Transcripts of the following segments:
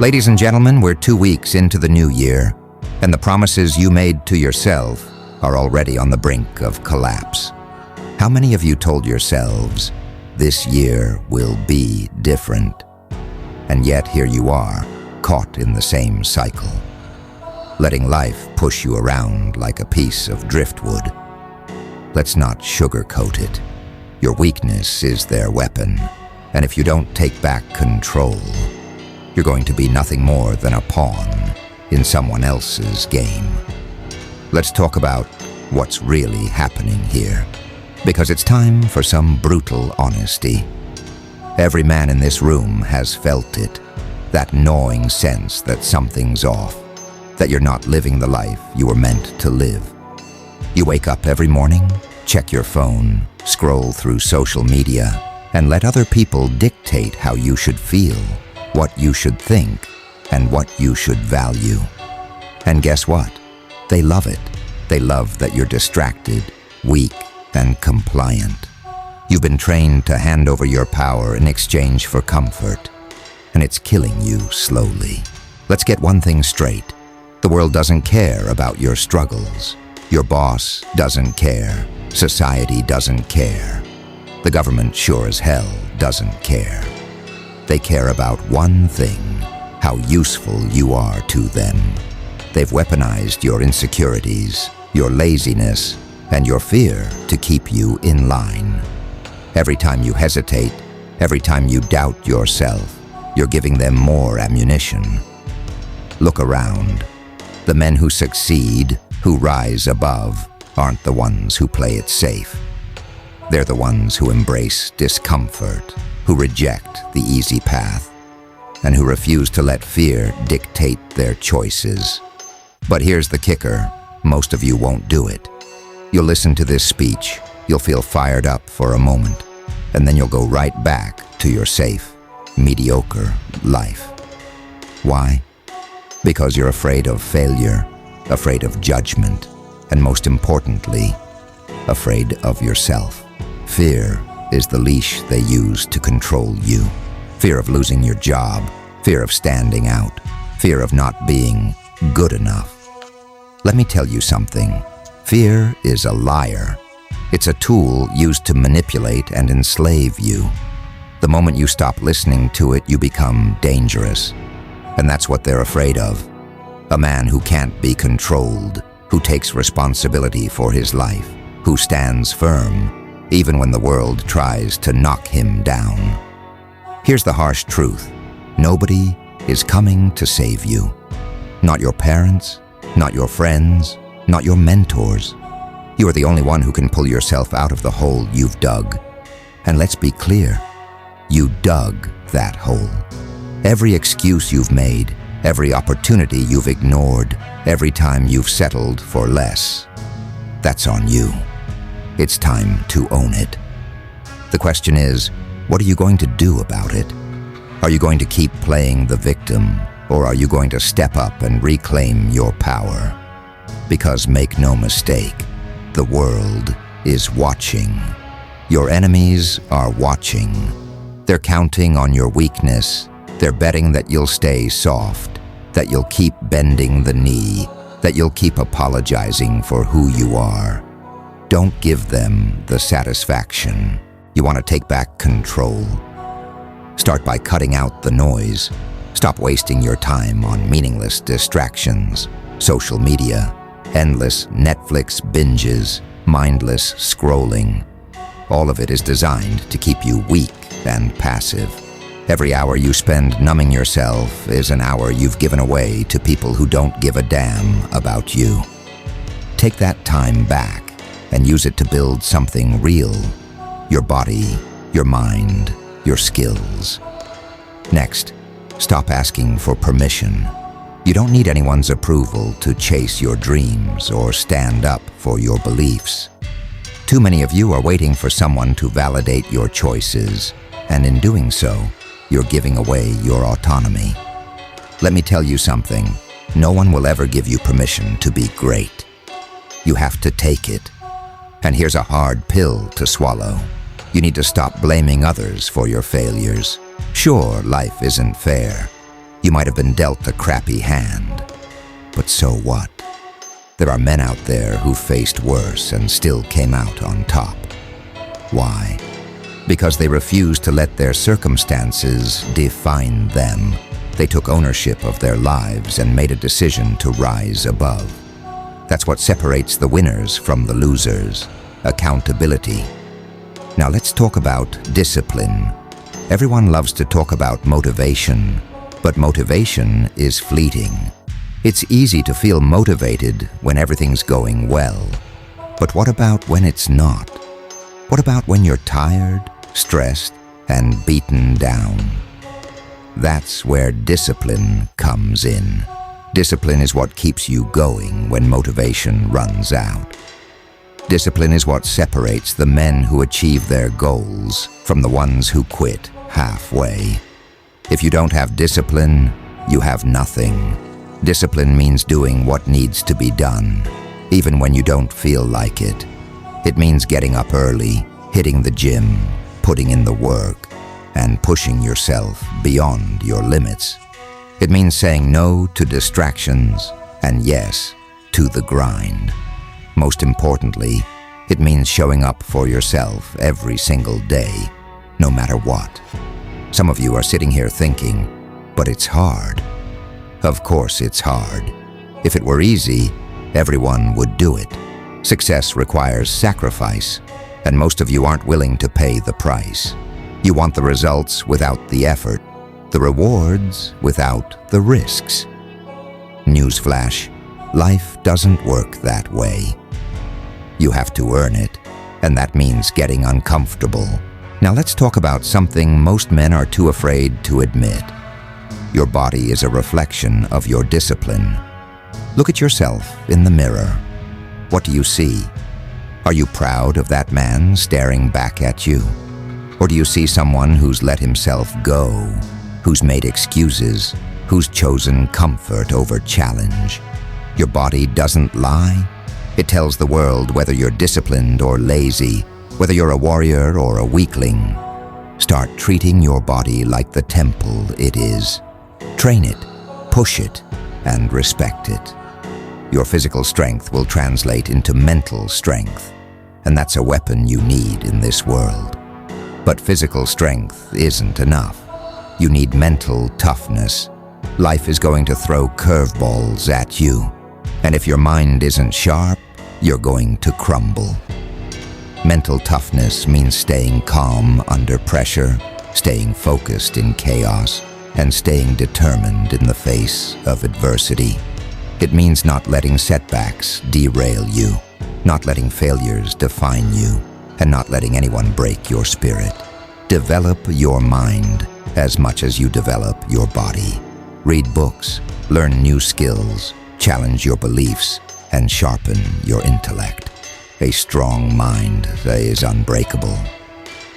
Ladies and gentlemen, we're 2 weeks into the new year, and the promises you made to yourself are already on the brink of collapse. How many of you told yourselves, this year will be different? And yet here you are, caught in the same cycle, letting life push you around like a piece of driftwood. Let's not sugarcoat it. Your weakness is their weapon, and if you don't take back control, you're going to be nothing more than a pawn in someone else's game. Let's talk about what's really happening here, because it's time for some brutal honesty. Every man in this room has felt it, that gnawing sense that something's off, that you're not living the life you were meant to live. You wake up every morning, check your phone, scroll through social media, and let other people dictate how you should feel, what you should think, and what you should value. And guess what? They love it. They love that you're distracted, weak, and compliant. You've been trained to hand over your power in exchange for comfort, and it's killing you slowly. Let's get one thing straight. The world doesn't care about your struggles. Your boss doesn't care. Society doesn't care. The government sure as hell doesn't care. They care about one thing, how useful you are to them. They've weaponized your insecurities, your laziness, and your fear to keep you in line. Every time you hesitate, every time you doubt yourself, you're giving them more ammunition. Look around. The men who succeed, who rise above, aren't the ones who play it safe. They're the ones who embrace discomfort, who reject the easy path, and who refuse to let fear dictate their choices. But here's the kicker, most of you won't do it. You'll listen to this speech, you'll feel fired up for a moment, and then you'll go right back to your safe, mediocre life. Why? Because you're afraid of failure, afraid of judgment, and most importantly, afraid of yourself. Fear is the leash they use to control you. Fear of losing your job, fear of standing out, fear of not being good enough. Let me tell you something. Fear is a liar. It's a tool used to manipulate and enslave you. The moment you stop listening to it, you become dangerous. And that's what they're afraid of. A man who can't be controlled, who takes responsibility for his life, who stands firm, even when the world tries to knock him down. Here's the harsh truth. Nobody is coming to save you. Not your parents, not your friends, not your mentors. You are the only one who can pull yourself out of the hole you've dug. And let's be clear, you dug that hole. Every excuse you've made, every opportunity you've ignored, every time you've settled for less, that's on you. It's time to own it. The question is, what are you going to do about it? Are you going to keep playing the victim, or are you going to step up and reclaim your power? Because make no mistake, the world is watching. Your enemies are watching. They're counting on your weakness. They're betting that you'll stay soft, that you'll keep bending the knee, that you'll keep apologizing for who you are. Don't give them the satisfaction. You want to take back control. Start by cutting out the noise. Stop wasting your time on meaningless distractions, social media, endless Netflix binges, mindless scrolling. All of it is designed to keep you weak and passive. Every hour you spend numbing yourself is an hour you've given away to people who don't give a damn about you. Take that time back and use it to build something real. Your body, your mind, your skills. Next, stop asking for permission. You don't need anyone's approval to chase your dreams or stand up for your beliefs. Too many of you are waiting for someone to validate your choices, and in doing so, you're giving away your autonomy. Let me tell you something. No one will ever give you permission to be great. You have to take it. And here's a hard pill to swallow. You need to stop blaming others for your failures. Sure, life isn't fair, You might have been dealt a crappy hand. But so what? There are men out there who faced worse and still came out on top. Why? Because they refused to let their circumstances define them. They took ownership of their lives and made a decision to rise above. That's what separates the winners from the losers. Accountability. Now let's talk about discipline. Everyone loves to talk about motivation, but motivation is fleeting. It's easy to feel motivated when everything's going well. But what about when it's not? What about when you're tired, stressed, and beaten down? That's where discipline comes in. Discipline is what keeps you going when motivation runs out. Discipline is what separates the men who achieve their goals from the ones who quit halfway. If you don't have discipline, you have nothing. Discipline means doing what needs to be done, even when you don't feel like it. It means getting up early, hitting the gym, putting in the work, and pushing yourself beyond your limits. It means saying no to distractions and yes to the grind. Most importantly, it means showing up for yourself every single day, no matter what. Some of you are sitting here thinking, but it's hard. Of course it's hard. If it were easy, everyone would do it. Success requires sacrifice, and most of you aren't willing to pay the price. You want the results without the effort, the rewards without the risks. Newsflash, life doesn't work that way. You have to earn it, and that means getting uncomfortable. Now let's talk about something most men are too afraid to admit. Your body is a reflection of your discipline. Look at yourself in the mirror. What do you see? Are you proud of that man staring back at you? Or do you see someone who's let himself go, who's made excuses, who's chosen comfort over challenge? Your body doesn't lie. It tells the world whether you're disciplined or lazy, whether you're a warrior or a weakling. Start treating your body like the temple it is. Train it, push it, and respect it. Your physical strength will translate into mental strength, and that's a weapon you need in this world. But physical strength isn't enough. You need mental toughness. Life is going to throw curveballs at you, and if your mind isn't sharp, you're going to crumble. Mental toughness means staying calm under pressure, staying focused in chaos, and staying determined in the face of adversity. It means not letting setbacks derail you, not letting failures define you, and not letting anyone break your spirit. Develop your mind as much as you develop your body. Read books, learn new skills, challenge your beliefs, and sharpen your intellect. A strong mind is unbreakable.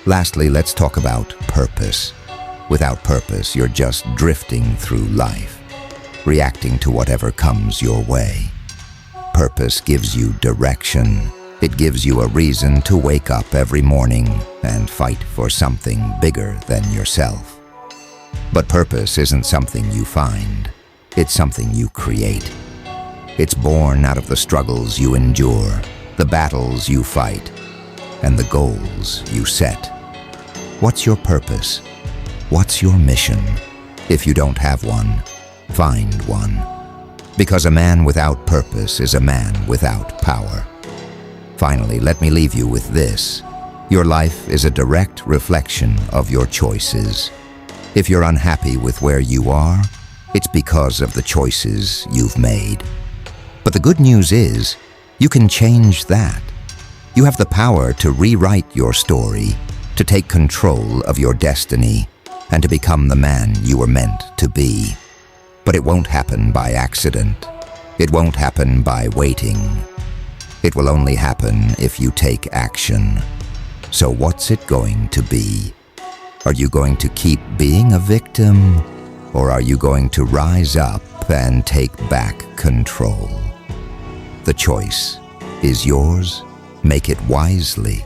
Lastly, let's talk about purpose. Without purpose, you're just drifting through life, reacting to whatever comes your way. Purpose gives you direction. It gives you a reason to wake up every morning and fight for something bigger than yourself. But purpose isn't something you find. It's something you create. It's born out of the struggles you endure, the battles you fight, and the goals you set. What's your purpose? What's your mission? If you don't have one, find one. Because a man without purpose is a man without power. Finally, let me leave you with this. Your life is a direct reflection of your choices. If you're unhappy with where you are, it's because of the choices you've made. But the good news is, you can change that. You have the power to rewrite your story, to take control of your destiny, and to become the man you were meant to be. But it won't happen by accident. It won't happen by waiting. It will only happen if you take action. So what's it going to be? Are you going to keep being a victim, or are you going to rise up and take back control? The choice is yours. Make it wisely.